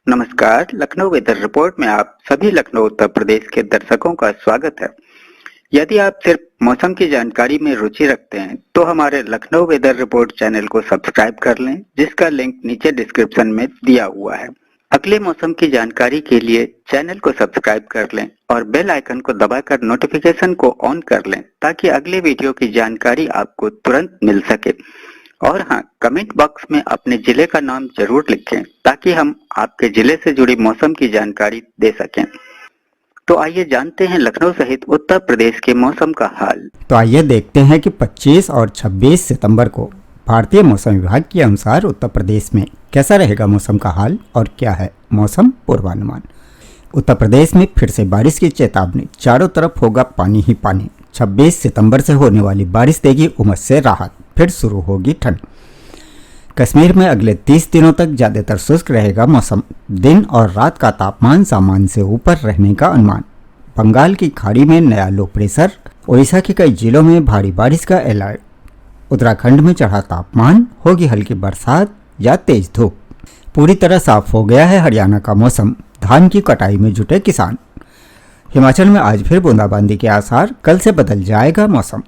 नमस्कार। Lucknow weather report में आप सभी लखनऊ उत्तर प्रदेश के दर्शकों का स्वागत है। यदि आप सिर्फ मौसम की जानकारी में रुचि रखते हैं तो हमारे लखनऊ वेदर रिपोर्ट चैनल को सब्सक्राइब कर लें, जिसका लिंक नीचे डिस्क्रिप्शन में दिया हुआ है। अगले मौसम की जानकारी के लिए चैनल को सब्सक्राइब कर लें और बेल आइकन को दबाकर नोटिफिकेशन को ऑन कर लें ताकि अगले वीडियो की जानकारी आपको तुरंत मिल सके। और हाँ, कमेंट बॉक्स में अपने जिले का नाम जरूर लिखें ताकि हम आपके जिले से जुड़ी मौसम की जानकारी दे सकें। तो आइए जानते हैं लखनऊ सहित उत्तर प्रदेश के मौसम का हाल। तो आइए देखते हैं कि 25 और 26 सितंबर को भारतीय मौसम विभाग के अनुसार उत्तर प्रदेश में कैसा रहेगा मौसम का हाल और क्या है मौसम पूर्वानुमान। उत्तर प्रदेश में फिर से बारिश की चेतावनी, चारों तरफ होगा पानी ही पानी। 26 सितंबर से होने वाली बारिश देगी उमस से राहत, फिर शुरू होगी ठंड। कश्मीर में अगले 30 दिनों तक ज्यादातर शुष्क रहेगा मौसम। दिन और रात का तापमान सामान्य से ऊपर रहने का अनुमान। बंगाल की खाड़ी में नया लो प्रेशर, ओडिशा के कई जिलों में भारी बारिश का अलर्ट। उत्तराखंड में चढ़ा तापमान, होगी हल्की बरसात या तेज धूप। पूरी तरह साफ हो गया है हरियाणा का मौसम, धान की कटाई में जुटे किसान। हिमाचल में आज फिर बूंदाबांदी के आसार, कल से बदल जाएगा मौसम।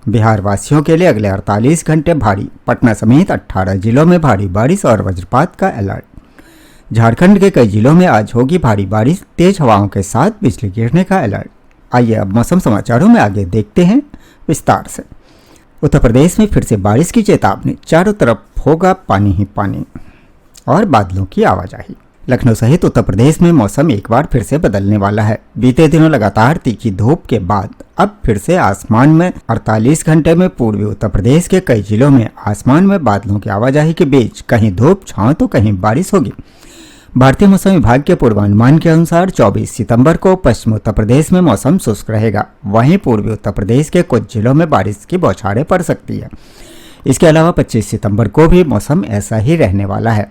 बिहार वासियों के लिए अगले 48 घंटे भारी, पटना समेत 18 जिलों में भारी बारिश और वज्रपात का अलर्ट। झारखंड के कई जिलों में आज होगी भारी बारिश, तेज हवाओं के साथ बिजली गिरने का अलर्ट। आइए अब मौसम समाचारों में आगे देखते हैं विस्तार से। उत्तर प्रदेश में फिर से बारिश की चेतावनी, चारों तरफ होगा पानी ही पानी और बादलों की आवाजाही। लखनऊ सहित उत्तर प्रदेश में मौसम एक बार फिर से बदलने वाला है। बीते दिनों लगातार तीखी धूप के बाद अब फिर से आसमान में 48 घंटे में पूर्वी उत्तर प्रदेश के कई जिलों में आसमान में बादलों की आवाजाही के बीच कहीं धूप छांव तो कहीं बारिश होगी। भारतीय मौसम विभाग के पूर्वानुमान के अनुसार 24 सितंबर को पश्चिमी उत्तर प्रदेश में मौसम शुष्क रहेगा। वहीं पूर्वी उत्तर प्रदेश के कुछ जिलों में बारिश की बौछारें पड़ सकती है। इसके अलावा 25 सितंबर को भी मौसम ऐसा ही रहने वाला है।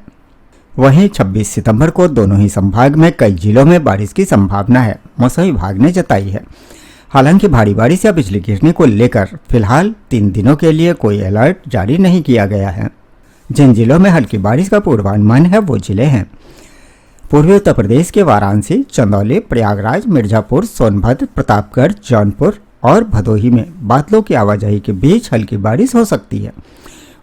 वहीं 26 सितंबर को दोनों ही संभाग में कई जिलों में बारिश की संभावना है, मौसम विभाग ने जताई है। हालांकि भारी बारिश या बिजली गिरने को लेकर फिलहाल 3 दिनों के लिए कोई अलर्ट जारी नहीं किया गया है। जिन जिलों में हल्की बारिश का पूर्वानुमान है वो जिले हैं पूर्वी उत्तर प्रदेश के वाराणसी, चंदौली, प्रयागराज, मिर्जापुर, सोनभद्र, प्रतापगढ़, जौनपुर और भदोही में बादलों की आवाजाही के बीच हल्की बारिश हो सकती है।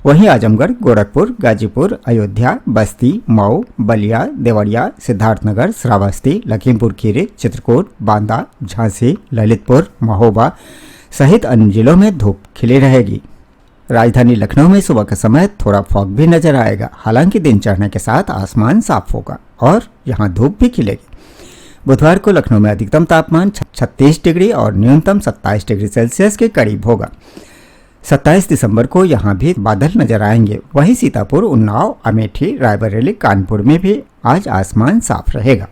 वहीं आजमगढ़, गोरखपुर, गाजीपुर, अयोध्या, बस्ती, मऊ, बलिया, देवरिया, सिद्धार्थनगर, श्रावस्ती, लखीमपुर खीरी, चित्रकूट, बांदा, झांसी, ललितपुर, महोबा सहित अन्य जिलों में धूप खिली रहेगी। राजधानी लखनऊ में सुबह के समय थोड़ा फॉग भी नजर आएगा। हालांकि दिन चढ़ने के साथ आसमान साफ होगा और यहां धूप भी खिलेगी। बुधवार को लखनऊ में अधिकतम तापमान 36 डिग्री और न्यूनतम 27 डिग्री सेल्सियस के करीब होगा। 27 दिसंबर को यहां भी बादल नजर आएंगे। वहीं सीतापुर, उन्नाव, अमेठी, रायबरेली, कानपुर में भी आज आसमान साफ रहेगा।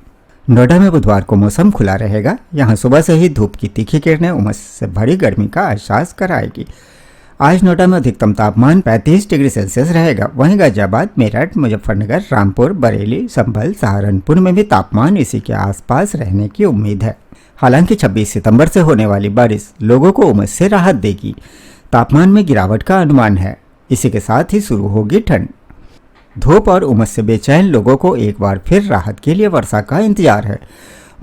नोएडा में बुधवार को मौसम खुला रहेगा। यहां सुबह से ही धूप की तीखी किरणें उमस से भरी गर्मी का एहसास कराएगी। आज नोएडा में अधिकतम तापमान 35 डिग्री सेल्सियस रहेगा। वहीं गाजियाबाद, मेरठ, मुजफ्फरनगर, रामपुर, बरेली, संभल, सहारनपुर में भी तापमान इसी के आसपास रहने की उम्मीद है। हालांकि 26 सितंबर से होने वाली बारिश लोगों को उमस से राहत देगी। तापमान में गिरावट का अनुमान है। इसी के साथ ही शुरू होगी ठंड। धूप और उमस से बेचैन लोगों को एक बार फिर राहत के लिए वर्षा का इंतजार है।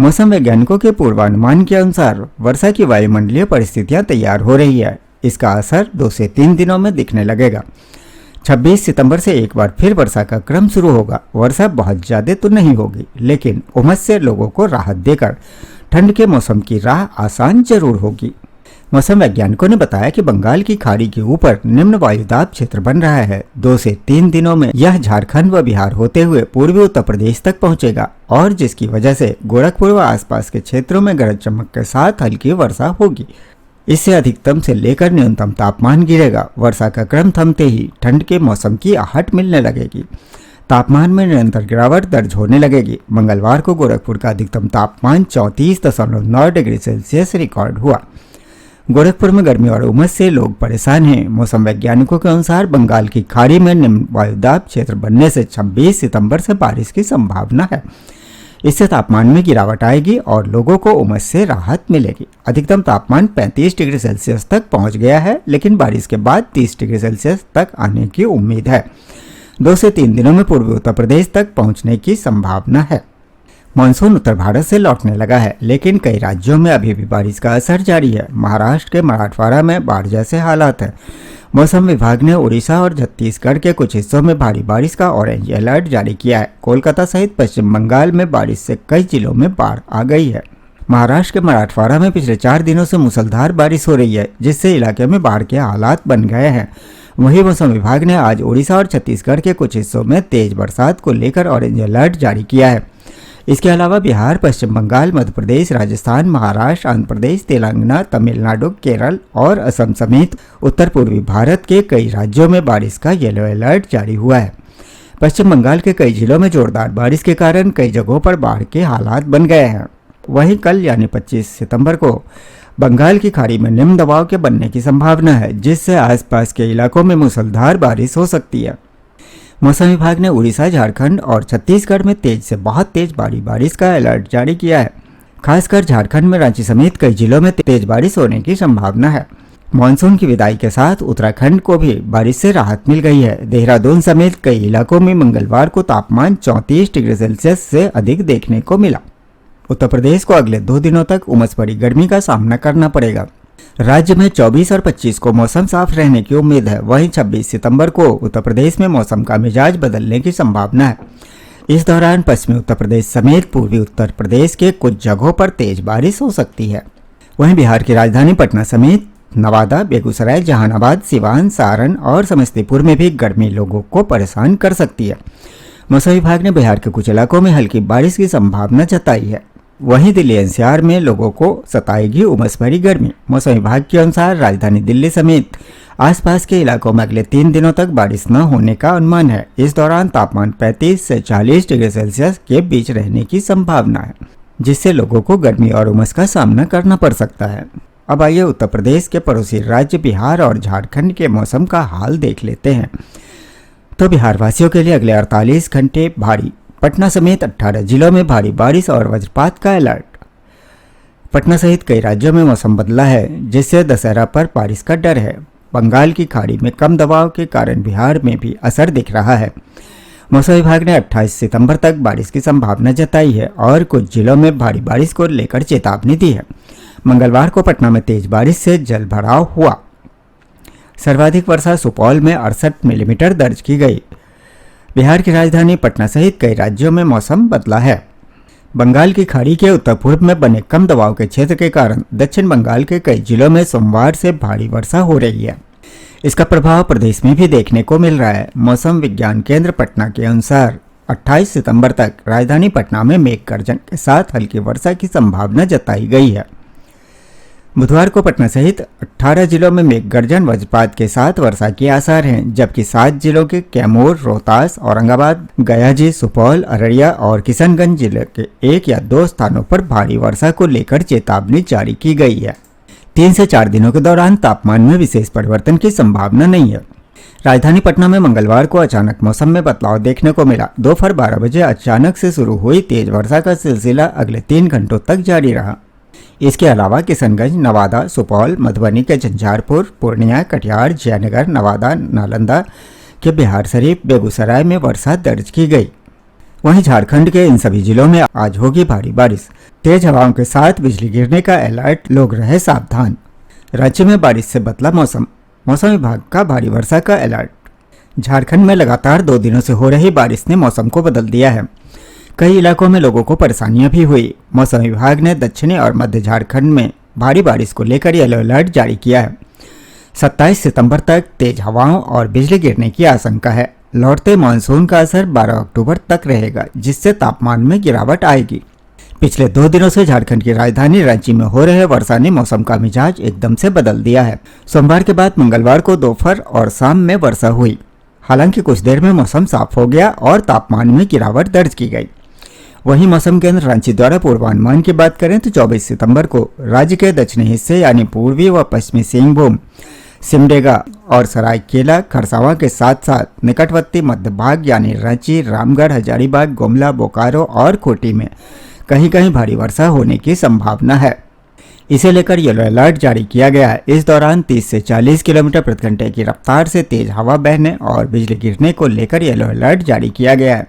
मौसम वैज्ञानिकों के पूर्वानुमान के अनुसार वर्षा की वायुमंडलीय परिस्थितियां तैयार हो रही है। इसका असर 2 से 3 दिनों में दिखने लगेगा। 26 सितंबर से एक बार फिर वर्षा का क्रम शुरू होगा। वर्षा बहुत ज्यादा तो नहीं होगी, लेकिन उमस से लोगों को राहत देकर ठंड के मौसम की राह आसान जरूर होगी। मौसम वैज्ञानिकों ने बताया कि बंगाल की खाड़ी के ऊपर निम्न वायुदाब क्षेत्र बन रहा है। 2 से 3 दिनों में यह झारखंड व बिहार होते हुए पूर्वी उत्तर प्रदेश तक पहुंचेगा और जिसकी वजह से गोरखपुर व आसपास के क्षेत्रों में गरज चमक के साथ हल्की वर्षा होगी। इससे अधिकतम से लेकर न्यूनतम तापमान गिरेगा। वर्षा का क्रम थमते ही ठंड के मौसम की आहट मिलने लगेगी। तापमान में निरंतर गिरावट दर्ज होने लगेगी। मंगलवार को गोरखपुर का अधिकतम तापमान 34.9 डिग्री सेल्सियस रिकॉर्ड हुआ। गोरखपुर में गर्मी और उमस से लोग परेशान हैं। मौसम वैज्ञानिकों के अनुसार बंगाल की खाड़ी में निम्न वायुदाब क्षेत्र बनने से 26 सितंबर से बारिश की संभावना है। इससे तापमान में गिरावट आएगी और लोगों को उमस से राहत मिलेगी। अधिकतम तापमान 35 डिग्री सेल्सियस तक पहुंच गया है, लेकिन बारिश के बाद 30 डिग्री सेल्सियस तक आने की उम्मीद है। 2 से 3 दिनों में पूर्वी उत्तर प्रदेश तक पहुंचने की संभावना है। मानसून उत्तर भारत से लौटने लगा है, लेकिन कई राज्यों में अभी भी बारिश का असर जारी है। महाराष्ट्र के मराठवाड़ा में बाढ़ जैसे हालात हैं। मौसम विभाग ने उड़ीसा और छत्तीसगढ़ के कुछ हिस्सों में भारी बारिश का ऑरेंज अलर्ट जारी किया है। कोलकाता सहित पश्चिम बंगाल में बारिश से कई जिलों में बाढ़ आ गई है। महाराष्ट्र के मराठवाड़ा में पिछले 4 दिनों से मूसलाधार बारिश हो रही है, जिससे इलाके में बाढ़ के हालात बन गए हैं। वहीं मौसम विभाग ने आज उड़ीसा और छत्तीसगढ़ के कुछ हिस्सों में तेज बरसात को लेकर ऑरेंज अलर्ट जारी किया है। इसके अलावा बिहार, पश्चिम बंगाल, मध्य प्रदेश, राजस्थान, महाराष्ट्र, आंध्र प्रदेश, तेलंगाना, तमिलनाडु, केरल और असम समेत उत्तर पूर्वी भारत के कई राज्यों में बारिश का येलो अलर्ट जारी हुआ है। पश्चिम बंगाल के कई जिलों में जोरदार बारिश के कारण कई जगहों पर बाढ़ के हालात बन गए हैं। वहीं कल यानी 25 सितंबर को बंगाल की खाड़ी में निम्न दबाव के बनने की संभावना है, जिससे आसपास के इलाकों में मूसलाधार बारिश हो सकती है। मौसम विभाग ने उड़ीसा, झारखंड और छत्तीसगढ़ में तेज से बहुत तेज भारी बारिश का अलर्ट जारी किया है। खासकर झारखंड में रांची समेत कई जिलों में तेज बारिश होने की संभावना है। मानसून की विदाई के साथ उत्तराखंड को भी बारिश से राहत मिल गई है। देहरादून समेत कई इलाकों में मंगलवार को तापमान 34 डिग्री सेल्सियस से अधिक देखने को मिला। उत्तर प्रदेश को अगले 2 दिनों तक उमस भरी गर्मी का सामना करना पड़ेगा। राज्य में 24 और 25 को मौसम साफ रहने की उम्मीद है। वहीं 26 सितंबर को उत्तर प्रदेश में मौसम का मिजाज बदलने की संभावना है। इस दौरान पश्चिमी उत्तर प्रदेश समेत पूर्वी उत्तर प्रदेश के कुछ जगहों पर तेज बारिश हो सकती है। वहीं बिहार की राजधानी पटना समेत नवादा, बेगूसराय, जहानाबाद, सिवान, सारण और समस्तीपुर में भी गर्मी लोगों को परेशान कर सकती है। मौसम विभाग ने बिहार के कुछ इलाकों में हल्की बारिश की संभावना जताई है। वहीं दिल्ली एनसीआर में लोगों को सताएगी उमस भरी गर्मी। मौसम विभाग के अनुसार राजधानी दिल्ली समेत आसपास के इलाकों में अगले 3 दिनों तक बारिश न होने का अनुमान है। इस दौरान तापमान 35 से 40 डिग्री सेल्सियस के बीच रहने की संभावना है, जिससे लोगों को गर्मी और उमस का सामना करना पड़ सकता है। अब आइए उत्तर प्रदेश के पड़ोसी राज्य बिहार और झारखंड के मौसम का हाल देख लेते हैं। तो बिहार वासियों के लिए अगले 48 घंटे भारी, पटना समेत 18 जिलों में भारी बारिश और वज्रपात का अलर्ट। पटना सहित कई राज्यों में मौसम बदला है, जिससे दशहरा पर बारिश का डर है। बंगाल की खाड़ी में कम दबाव के कारण बिहार में भी असर दिख रहा है। मौसम विभाग ने 28 सितंबर तक बारिश की संभावना जताई है और कुछ जिलों में भारी बारिश को लेकर चेतावनी दी है। मंगलवार को पटना में तेज बारिश से जल भराव हुआ। सर्वाधिक वर्षा सुपौल में 68 मिलीमीटर दर्ज की गई। बिहार की राजधानी पटना सहित कई राज्यों में मौसम बदला है। बंगाल की खाड़ी के उत्तर पूर्व में बने कम दबाव के क्षेत्र के कारण दक्षिण बंगाल के कई जिलों में सोमवार से भारी वर्षा हो रही है। इसका प्रभाव प्रदेश में भी देखने को मिल रहा है। मौसम विज्ञान केंद्र पटना के अनुसार 28 सितंबर तक राजधानी पटना में मेघ गर्जन के साथ हल्की वर्षा की संभावना जताई गई है। बुधवार को पटना सहित 18 जिलों में मेघ गर्जन वज्रपात के साथ वर्षा के आसार हैं, जबकि 7 जिलों के कैमूर, रोहतास, औरंगाबाद, गयाजी, सुपौल, अररिया और किशनगंज जिले के 1 या 2 स्थानों पर भारी वर्षा को लेकर चेतावनी जारी की गई है। 3 से 4 दिनों के दौरान तापमान में विशेष परिवर्तन की संभावना नहीं है। राजधानी पटना में मंगलवार को अचानक मौसम में बदलाव देखने को मिला। दोपहर 12 बजे अचानक से शुरू हुई तेज वर्षा का सिलसिला अगले 3 घंटों तक जारी रहा। इसके अलावा किशनगंज, नवादा, सुपौल, मधुबनी के झंझारपुर, पूर्णिया, कटिहार, जयनगर, नवादा, नालंदा के बिहार शरीफ, बेगूसराय में वर्षा दर्ज की गई। वहीं झारखंड के इन सभी जिलों में आज होगी भारी बारिश। तेज हवाओं के साथ बिजली गिरने का अलर्ट, लोग रहे सावधान। राज्य में बारिश से बदला मौसम, मौसम विभाग का भारी वर्षा का अलर्ट। झारखंड में लगातार 2 दिनों से हो रही बारिश ने मौसम को बदल दिया है। कई इलाकों में लोगों को परेशानियां भी हुई। मौसम विभाग ने दक्षिणी और मध्य झारखंड में भारी बारिश को लेकर येलो अलर्ट जारी किया है। 27 सितंबर तक तेज हवाओं और बिजली गिरने की आशंका है। लौटते मानसून का असर 12 अक्टूबर तक रहेगा, जिससे तापमान में गिरावट आएगी। पिछले 2 दिनों से झारखंड की राजधानी रांची में हो रहे वर्षा ने मौसम का मिजाज एकदम से बदल दिया है। सोमवार के बाद मंगलवार को दोपहर और शाम में वर्षा हुई। हालांकि कुछ देर में मौसम साफ हो गया और तापमान में गिरावट दर्ज की गई। वहीं मौसम केंद्र रांची द्वारा पूर्वानुमान की बात करें तो 24 सितंबर को राज्य के दक्षिणी हिस्से यानी पूर्वी व पश्चिमी सिंहभूम, सिमडेगा और सरायकेला खरसावां के साथ साथ निकटवर्ती मध्य भाग यानी रांची, रामगढ़, हजारीबाग, गुमला, बोकारो और खूंटी में कहीं कहीं भारी वर्षा होने की संभावना है। इसे लेकर येलो अलर्ट जारी किया गया है। इस दौरान 30 से 40 किलोमीटर प्रति घंटे की रफ्तार से तेज हवा बहने और बिजली गिरने को लेकर येलो अलर्ट जारी किया गया है।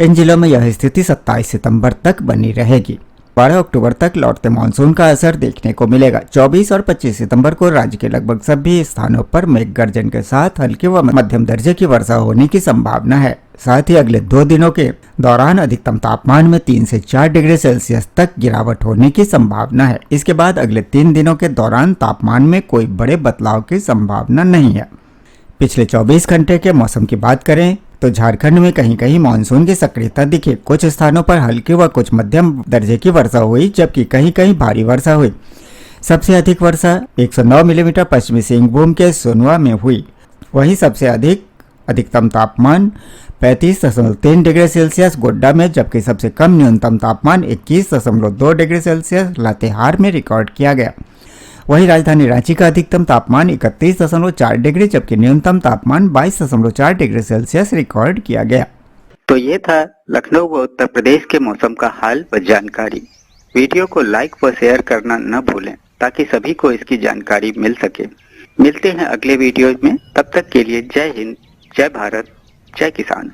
इन जिलों में यह स्थिति 27 सितंबर तक बनी रहेगी। 12 अक्टूबर तक लौटते मानसून का असर देखने को मिलेगा। 24 और 25 सितंबर को राज्य के लगभग सभी स्थानों पर मेघ गर्जन के साथ हल्की व मध्यम दर्जे की वर्षा होने की संभावना है। साथ ही अगले 2 दिनों के दौरान अधिकतम तापमान में 3 से 4 डिग्री सेल्सियस तक गिरावट होने की संभावना है। इसके बाद अगले 3 दिनों के दौरान तापमान में कोई बड़े बदलाव की संभावना नहीं है। पिछले 24 घंटे के मौसम की बात करें तो झारखंड में कहीं कहीं मानसून की सक्रियता दिखी। कुछ स्थानों पर हल्की व कुछ मध्यम दर्जे की वर्षा हुई, जबकि कहीं कहीं भारी वर्षा हुई। सबसे अधिक वर्षा 109 मिलीमीटर पश्चिमी सिंहभूम के सोनवा में हुई। वहीं सबसे अधिकतम तापमान 35.3 डिग्री सेल्सियस गोड्डा में, जबकि सबसे कम न्यूनतम तापमान 21.2 डिग्री सेल्सियस लातेहार में रिकॉर्ड किया गया। वहीं राजधानी रांची का अधिकतम तापमान 31.4 डिग्री जबकि न्यूनतम तापमान 22.4 डिग्री सेल्सियस रिकॉर्ड किया गया। तो ये था लखनऊ व उत्तर प्रदेश के मौसम का हाल व जानकारी। वीडियो को लाइक व शेयर करना न भूलें ताकि सभी को इसकी जानकारी मिल सके। मिलते हैं अगले वीडियो में, तब तक के लिए जय हिंद, जय भारत, जय किसान।